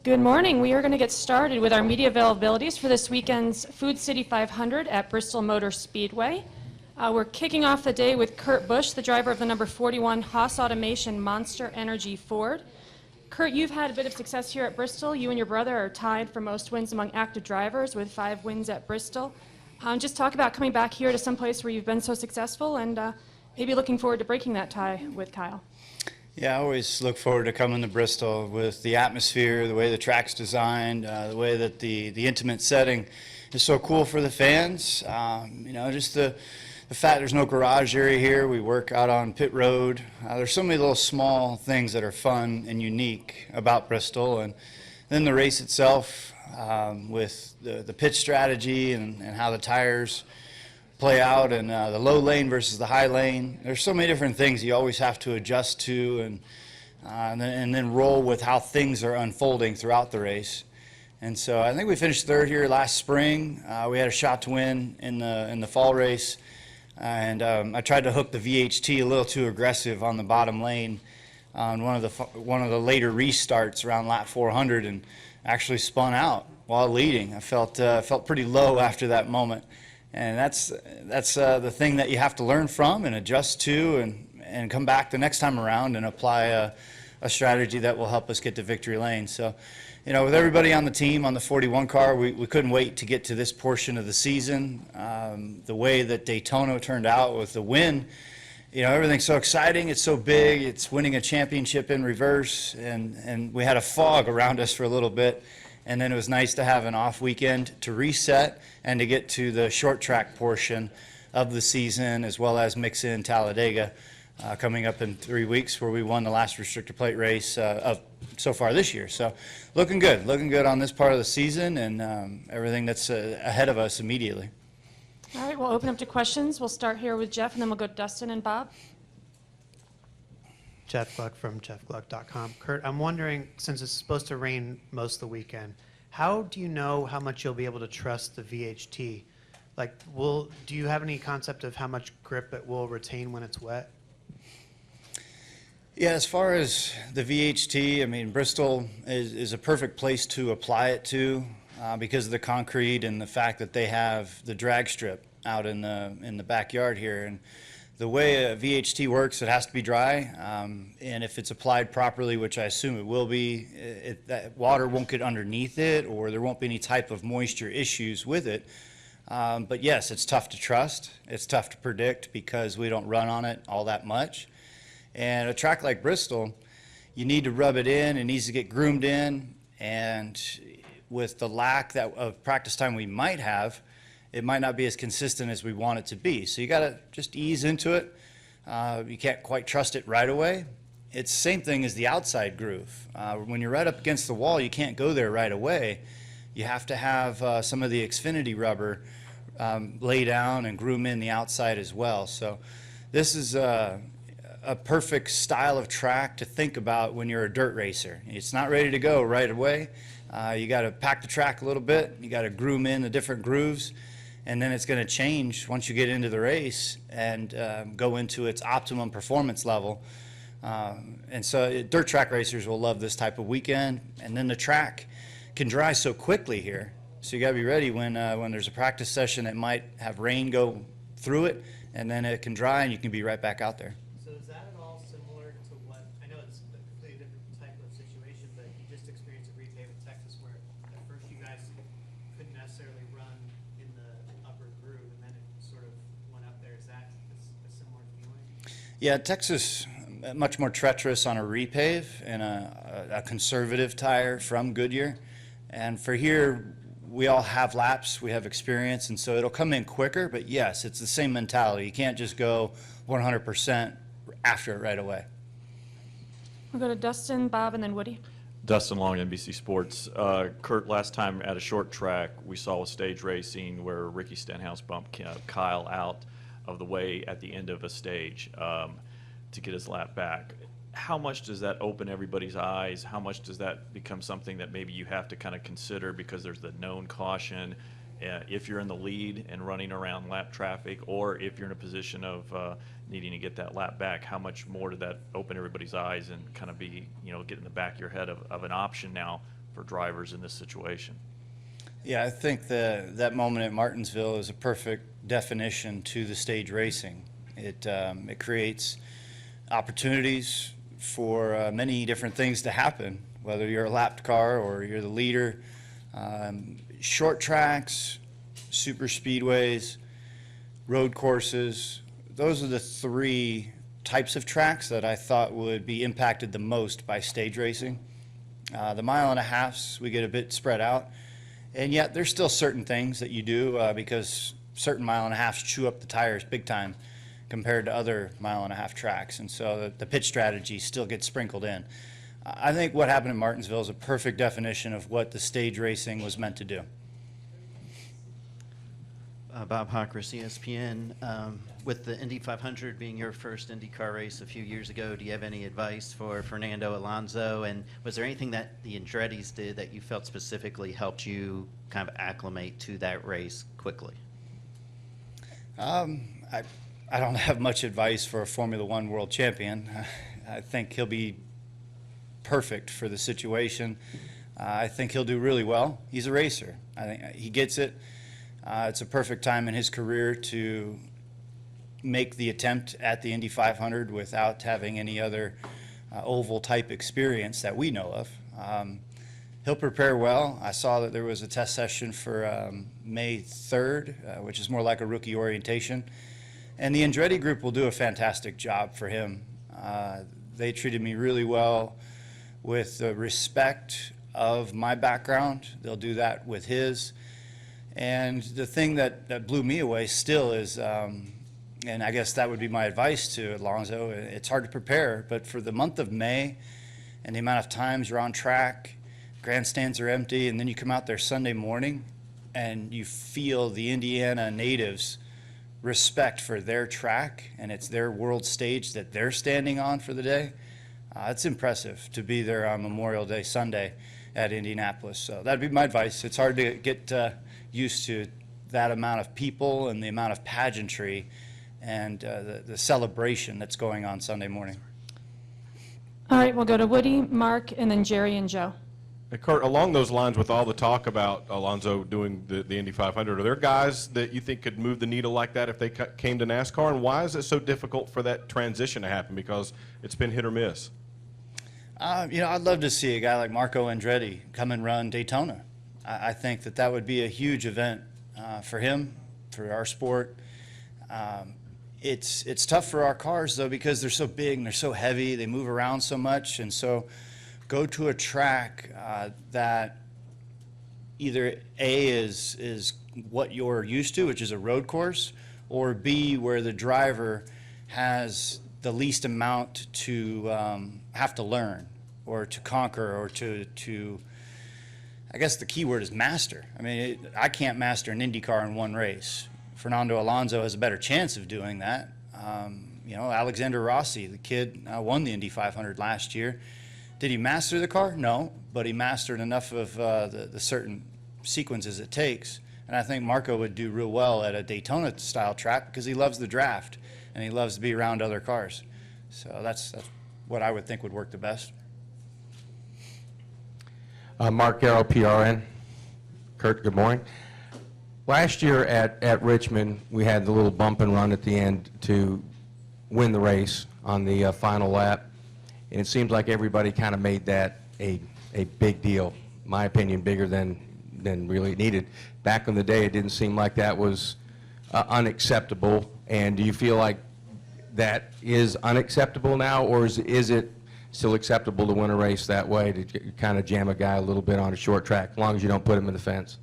Good morning. We are going to get started with our media availabilities for this weekend's Food City 500 at Bristol Motor Speedway. We're kicking off the day with Kurt Busch, the driver of the number 41 Haas Automation Monster Energy Ford. Kurt, you've had a bit of success here at Bristol. You and your brother are tied for most wins among active drivers with 5 wins at Bristol. Just talk about coming back here to some place where you've been so successful and maybe looking forward to breaking that tie with Kyle. Yeah, I always look forward to coming to Bristol with the atmosphere, the way the track's designed, the way that the intimate setting is so cool for the fans. Just the fact there's no garage area here. We work out on pit road. There's so many little small things that are fun and unique about Bristol. And then the race itself with the pit strategy and how the tires play out, and the low lane versus the high lane. There's so many different things you always have to adjust to and then roll with how things are unfolding throughout the race. And so I think we finished third here last spring. We had a shot to win in the fall race, and I tried to hook the VHT a little too aggressive on the bottom lane on one of the later restarts around lap 400, and actually spun out while leading. I felt pretty low after that moment. And that's the thing that you have to learn from and adjust to and come back the next time around and apply a strategy that will help us get to victory lane. So, with everybody on the team on the 41 car, we couldn't wait to get to this portion of the season. The way that Daytona turned out with the win, everything's so exciting. It's so big. It's winning a championship in reverse. And we had a fog around us for a little bit. And then it was nice to have an off weekend to reset and to get to the short track portion of the season, as well as mix in Talladega coming up in 3 weeks, where we won the last restrictor plate race of so far this year. So looking good on this part of the season, and everything that's ahead of us immediately. All right, we'll open up to questions. We'll start here with Jeff, and then we'll go to Dustin and Bob. Jeff Gluck from jeffgluck.com. Kurt, I'm wondering, since it's supposed to rain most of the weekend, how do you know how much you'll be able to trust the VHT? Do you have any concept of how much grip it will retain when it's wet? Yeah, as far as the VHT, Bristol is a perfect place to apply it to because of the concrete and the fact that they have the drag strip out in the backyard here. And the way a VHT works, it has to be dry, and if it's applied properly, which I assume it will be, that water won't get underneath it, or there won't be any type of moisture issues with it. But yes, it's tough to trust. It's tough to predict because we don't run on it all that much. And a track like Bristol, you need to rub it in. It needs to get groomed in, and with the lack of practice time we might have, it might not be as consistent as we want it to be. So you got to just ease into it. You can't quite trust it right away. It's the same thing as the outside groove. When you're right up against the wall, you can't go there right away. You have to have some of the Xfinity rubber lay down and groom in the outside as well. So this is a perfect style of track to think about when you're a dirt racer. It's not ready to go right away. You got to pack the track a little bit. You got to groom in the different grooves. And then it's going to change once you get into the race and go into its optimum performance level. And so dirt track racers will love this type of weekend. And then the track can dry so quickly here. So you got to be ready when there's a practice session that might have rain go through it, and then it can dry and you can be right back out there. So is that at all similar to what, I know it's a completely different type of situation, but you just experienced a repave in Texas where at first you guys couldn't necessarily run in the upper groove, and then it sort of went up there. Is that a similar feeling? Yeah, Texas, much more treacherous on a repave and a conservative tire from Goodyear. And for here, we all have laps, we have experience, and so it'll come in quicker. But yes, it's the same mentality. You can't just go 100% after it right away. We'll go to Dustin, Bob, and then Woody. Dustin Long, NBC Sports. Kurt, last time at a short track, we saw a stage racing where Ricky Stenhouse bumped Kyle out of the way at the end of a stage to get his lap back. How much does that open everybody's eyes? How much does that become something that maybe you have to kind of consider because there's the known caution if you're in the lead and running around lap traffic, or if you're in a position of needing to get that lap back? How much more did that open everybody's eyes and kind of be, get in the back of your head of an option now for drivers in this situation. Yeah, I think that moment at Martinsville is a perfect definition to the stage racing. It creates opportunities for many different things to happen, whether you're a lapped car or you're the leader. Short tracks, super speedways, road courses, those are the three types of tracks that I thought would be impacted the most by stage racing. The mile and a halfs, we get a bit spread out, and yet there's still certain things that you do because certain mile and a halfs chew up the tires big time compared to other mile and a half tracks, and so the pitch strategy still gets sprinkled in. I think what happened in Martinsville is a perfect definition of what the stage racing was meant to do. Bob Hockris, ESPN. With the Indy 500 being your first IndyCar race a few years ago, do you have any advice for Fernando Alonso? And was there anything that the Andretti's did that you felt specifically helped you kind of acclimate to that race quickly? I don't have much advice for a Formula One world champion. I think he'll be perfect for the situation. I think he'll do really well. He's a racer. I think he gets it. It's a perfect time in his career to make the attempt at the Indy 500 without having any other oval type experience that we know of. He'll prepare well. I saw that there was a test session for May 3rd, which is more like a rookie orientation. And the Andretti group will do a fantastic job for him. They treated me really well with the respect of my background. They'll do that with his. And the thing that blew me away still is, and I guess that would be my advice to Alonso, it's hard to prepare, but for the month of May and the amount of times you're on track, grandstands are empty, and then you come out there Sunday morning and you feel the Indiana natives' respect for their track, and it's their world stage that they're standing on for the day. It's impressive to be there on Memorial Day Sunday at Indianapolis. So that'd be my advice. It's hard to get used to that amount of people and the amount of pageantry and the celebration that's going on Sunday morning. All right, we'll go to Woody, Mark, and then Jerry and Joe. Hey, Kurt, along those lines, with all the talk about Alonso doing the Indy 500, are there guys that you think could move the needle like that if they came to NASCAR? And why is it so difficult for that transition to happen? Because it's been hit or miss. I'd love to see a guy like Marco Andretti come and run Daytona. I think that would be a huge event for him, for our sport. It's tough for our cars, though, because they're so big and they're so heavy. They move around so much, and so go to a track that either A is what you're used to, which is a road course, or B, where the driver has the least amount to have to learn or to conquer or to I guess the key word is master. I mean, I can't master an Indy car in one race. Fernando Alonso has a better chance of doing that. Alexander Rossi, the kid, won the Indy 500 last year. Did he master the car? No, but he mastered enough of the certain sequences it takes. And I think Marco would do real well at a Daytona-style track because he loves the draft and he loves to be around other cars. So that's what I would think would work the best. Mark Garrow, PRN. Kurt, good morning. Last year at Richmond, we had the little bump and run at the end to win the race on the final lap. And it seems like everybody kind of made that a big deal. In my opinion, bigger than really needed. Back in the day, it didn't seem like that was unacceptable. And do you feel like that is unacceptable now, or is it still acceptable to win a race that way, to kind of jam a guy a little bit on a short track, as long as you don't put him in the fence?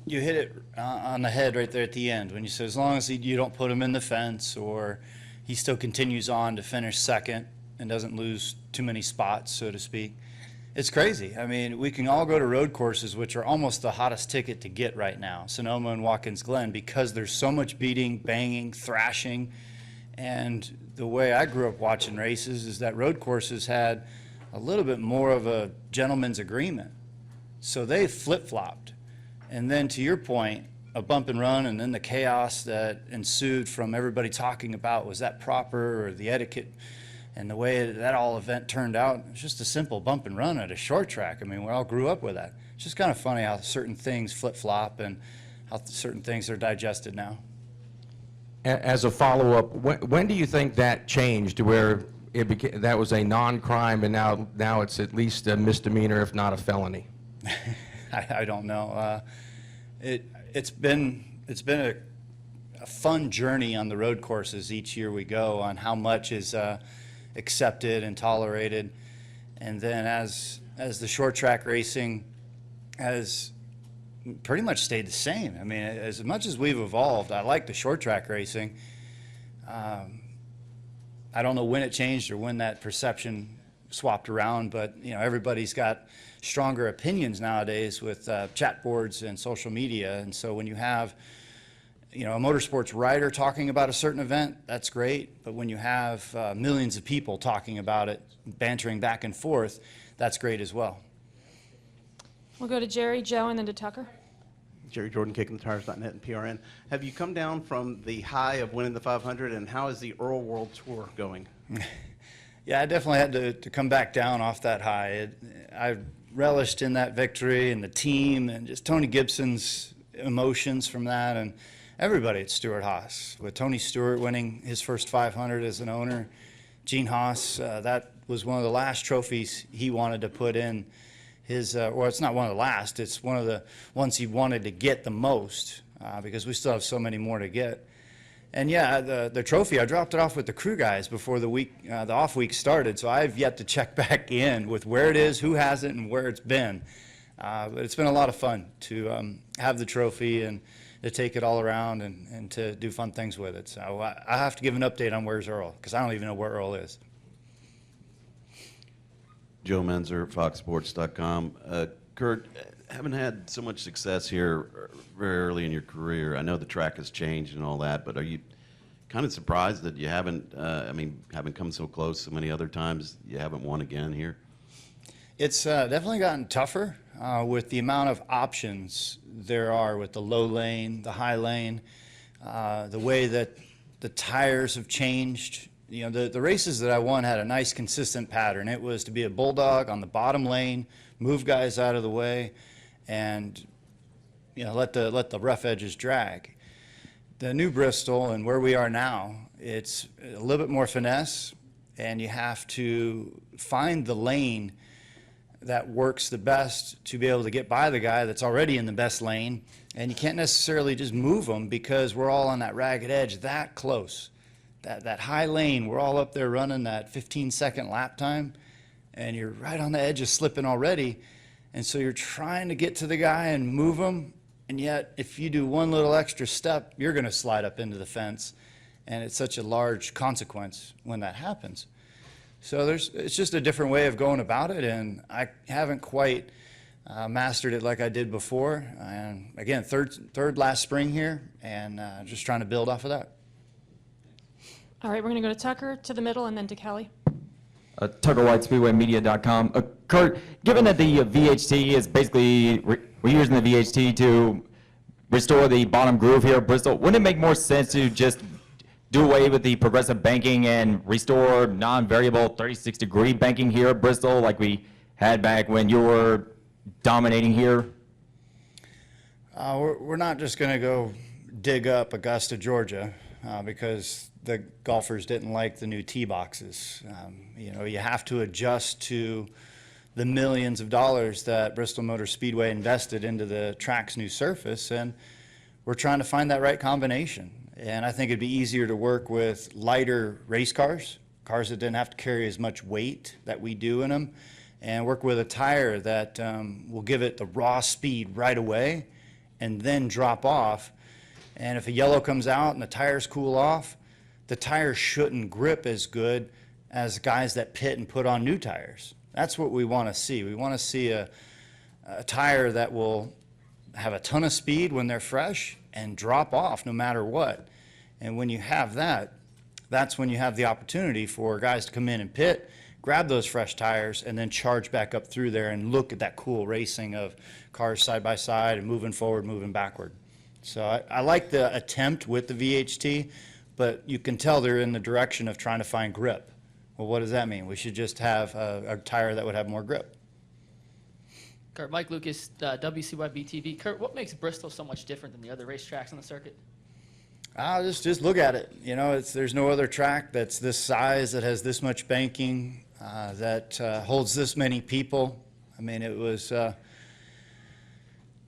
You hit it on the head right there at the end when you said as long as you don't put him in the fence or he still continues on to finish second and doesn't lose too many spots, so to speak. It's crazy. I mean, we can all go to road courses, which are almost the hottest ticket to get right now, Sonoma and Watkins Glen, because there's so much beating, banging, thrashing. And the way I grew up watching races is that road courses had a little bit more of a gentleman's agreement. So they flip-flopped. And then to your point, a bump and run, and then the chaos that ensued from everybody talking about was that proper or the etiquette And the way that all event turned out, it's just a simple bump and run at a short track. I mean, we all grew up with that. It's just kind of funny how certain things flip-flop and how certain things are digested now. As a follow-up, when do you think that changed to where it became, that was a non-crime and now it's at least a misdemeanor, if not a felony? I don't know. It's been a fun journey on the road courses each year we go on how much is accepted and tolerated, and then as the short track racing has pretty much stayed the same. I mean, as much as we've evolved, I like the short track racing. I don't know when it changed or when that perception swapped around, but you know, everybody's got stronger opinions nowadays with chat boards and social media, and so when you have, you know, a motorsports writer talking about a certain event, that's great, but when you have millions of people talking about it, bantering back and forth, that's great as well. We'll go to Jerry, Joe, and then to Tucker. Jerry Jordan, KickingTheTires.net and PRN. Have you come down from the high of winning the 500, and how is the Earl World Tour going? Yeah, I definitely had to come back down off that high. I relished in that victory and the team and just Tony Gibson's emotions from that, and everybody at Stewart Haas. With Tony Stewart winning his first 500 as an owner, Gene Haas, that was one of the last trophies he wanted to put in his, well, it's not one of the last, it's one of the ones he wanted to get the most, because we still have so many more to get. And yeah, the trophy, I dropped it off with the crew guys before the off week started, so I've yet to check back in with where it is, who has it, and where it's been. But it's been a lot of fun to have the trophy and to take it all around and to do fun things with it. So I have to give an update on where's Earl, because I don't even know where Earl is. Joe Menzer, FoxSports.com. Kurt, haven't had so much success here very early in your career. I know the track has changed and all that, but are you kind of surprised that you haven't, haven't come so close so many other times, you haven't won again here? It's definitely gotten tougher with the amount of options there are with the low lane, the high lane, the way that the tires have changed. You know, the races that I won had a nice consistent pattern. It was to be a bulldog on the bottom lane, move guys out of the way, and you know, let the rough edges drag. The new Bristol and where we are now, it's a little bit more finesse, and you have to find the lane that works the best to be able to get by the guy that's already in the best lane, and you can't necessarily just move them because we're all on that ragged edge that close. That high lane, we're all up there running that 15-second lap time, and you're right on the edge of slipping already, and so you're trying to get to the guy and move him, and yet if you do one little extra step, you're going to slide up into the fence, and it's such a large consequence when that happens. So it's just a different way of going about it, and I haven't quite mastered it like I did before. And again, third last spring here, and just trying to build off of that. All right, we're going to go to Tucker, to the middle, and then to Kelly. Tucker White, SpeedwayMedia.com. Kurt, given that the VHT is basically, we're using the VHT to restore the bottom groove here at Bristol, wouldn't it make more sense to just do away with the progressive banking and restore non-variable 36-degree banking here at Bristol like we had back when you were dominating here? We're not just going to go dig up Augusta, Georgia, because the golfers didn't like the new tee boxes. You know, you have to adjust to the millions of dollars that Bristol Motor Speedway invested into the track's new surface, and we're trying to find that right combination. And I think it'd be easier to work with lighter race cars that didn't have to carry as much weight that we do in them, and work with a tire that will give it the raw speed right away and then drop off. And if a yellow comes out and the tires cool off, the tires shouldn't grip as good as guys that pit and put on new tires. That's what we want to see. We want to see a tire that will have a ton of speed when they're fresh and drop off no matter what. And when you have that, that's when you have the opportunity for guys to come in and pit, grab those fresh tires, and then charge back up through there and look at that cool racing of cars side by side and moving forward, moving backward. So I like the attempt with the VHT, but you can tell they're in the direction of trying to find grip Well, what does that mean? We should just have a tire that would have more grip. Kurt, Mike Lucas, WCYB TV. Kurt, what makes Bristol so much different than the other racetracks on the circuit? Just look at it. You know, there's no other track that's this size, that has this much banking, that holds this many people. I mean, it was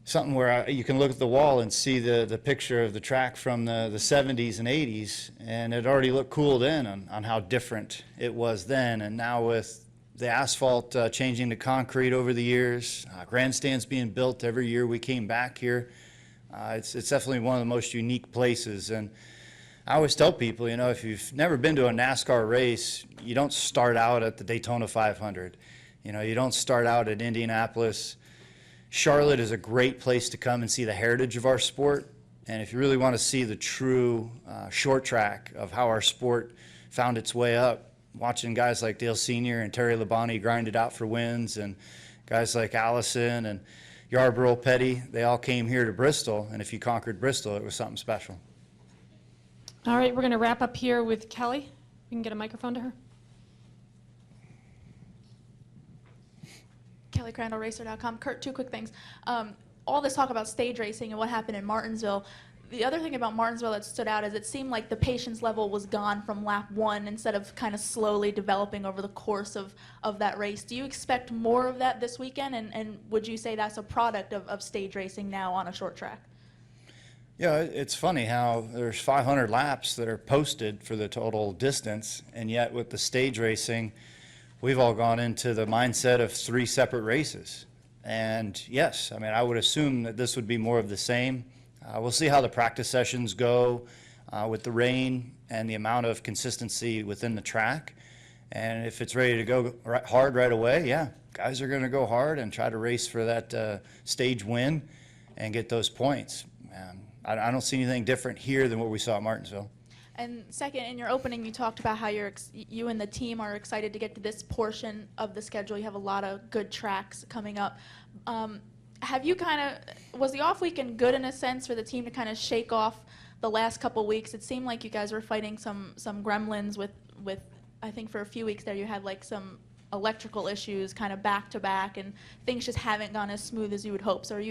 something where you can look at the wall and see the picture of the track from the 70s and 80s, and it already looked cool then on how different it was then. And now with the asphalt changing to concrete over the years, grandstands being built every year we came back here, it's definitely one of the most unique places. And I always tell people, you know, if you've never been to a NASCAR race, you don't start out at the Daytona 500. You know, you don't start out at Indianapolis. Charlotte is a great place to come and see the heritage of our sport. And if you really want to see the true short track of how our sport found its way up, watching guys like Dale Sr. and Terry Labonte grind it out for wins, and guys like Allison and Yarborough Petty, they all came here to Bristol. And if you conquered Bristol, it was something special. All right, we're going to wrap up here with Kelly. We can get a microphone to her. Kelly Crandall, Racer.com. Kurt, two quick things. All this talk about stage racing and what happened in Martinsville, the other thing about Martinsville that stood out is it seemed like the patience level was gone from lap one instead of kind of slowly developing over the course of that race. Do you expect more of that this weekend, and would you say that's a product of stage racing now on a short track? Yeah, it's funny how there's 500 laps that are posted for the total distance, and yet with the stage racing, we've all gone into the mindset of 3 separate races. And yes, I mean, I would assume that this would be more of the same. We'll see how the practice sessions go with the rain and the amount of consistency within the track. And if it's ready to go hard right away, yeah, guys are going to go hard and try to race for that stage win and get those points. I don't see anything different here than what we saw at Martinsville. And second, in your opening, you talked about how you and the team are excited to get to this portion of the schedule. You have a lot of good tracks coming up. Was the off weekend good in a sense for the team to kind of shake off the last couple weeks? It seemed like you guys were fighting some gremlins with I think for a few weeks there you had like some electrical issues kind of back to back, and things just haven't gone as smooth as you would hope. So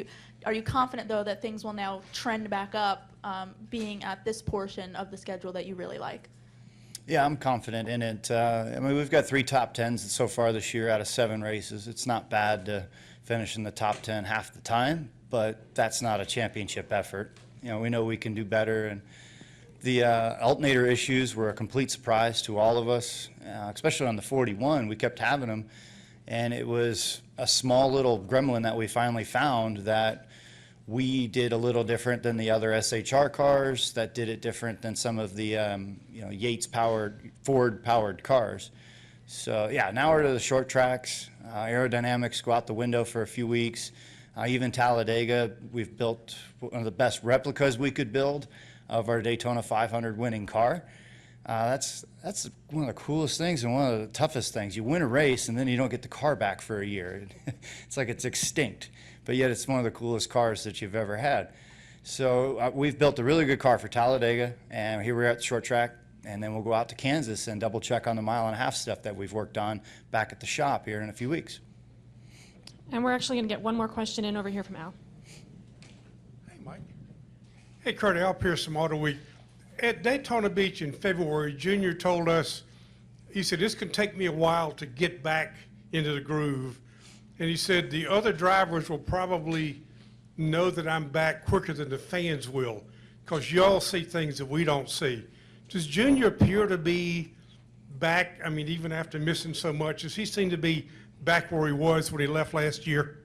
are you confident though that things will now trend back up, being at this portion of the schedule that you really like? Yeah, I'm confident in it. I mean, we've got 3 top 10s so far this year out of 7 races. It's not bad to finish in the top 10 half the time, but that's not a championship effort. You know, we know we can do better, and the alternator issues were a complete surprise to all of us, especially on the 41. We kept having them, and it was a small little gremlin that we finally found that we did a little different than the other SHR cars, that did it different than some of the Yates-powered, Ford-powered cars. So yeah, now we're to the short tracks. Aerodynamics go out the window for a few weeks. Even Talladega, we've built one of the best replicas we could build of our Daytona 500 winning car. That's one of the coolest things and one of the toughest things. You win a race and then you don't get the car back for a year. It's like it's extinct, but yet it's one of the coolest cars that you've ever had. So we've built a really good car for Talladega, and here we're at the short track, and then we'll go out to Kansas and double check on the mile-and-a-half stuff that we've worked on back at the shop here in a few weeks. And we're actually going to get one more question in over here from Al. Hey, Mike. Hey, Kurt, Al Pierce from Auto Week. At Daytona Beach in February, Junior told us, he said, "This can take me a while to get back into the groove." And he said, "The other drivers will probably know that I'm back quicker than the fans will, because y'all see things that we don't see." Does Junior appear to be back? I mean, even after missing so much, does he seem to be back where he was when he left last year?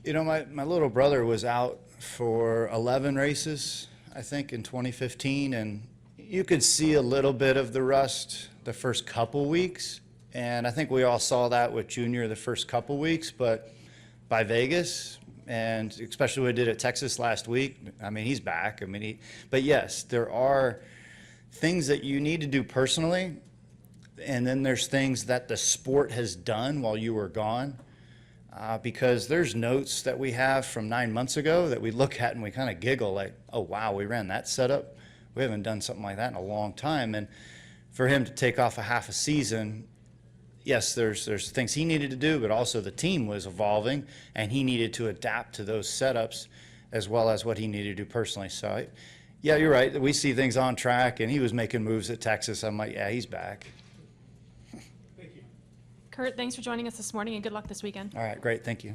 You know, my little brother was out for 11 races, I think, in 2015, and you could see a little bit of the rust the first couple weeks, and I think we all saw that with Junior the first couple weeks, but by Vegas, and especially what he did at Texas last week, I mean, he's back. I mean, but yes, there are things that you need to do personally, and then there's things that the sport has done while you were gone, because there's notes that we have from 9 months ago that we look at and we kind of giggle like, oh wow, we ran that setup. We haven't done something like that in a long time. And for him to take off a half a season, yes, there's things he needed to do, but also the team was evolving, and he needed to adapt to those setups as well as what he needed to do personally. So, yeah, you're right. We see things on track, and he was making moves at Texas. I'm like, yeah, he's back. Kurt, thanks for joining us this morning, and good luck this weekend. All right, great. Thank you.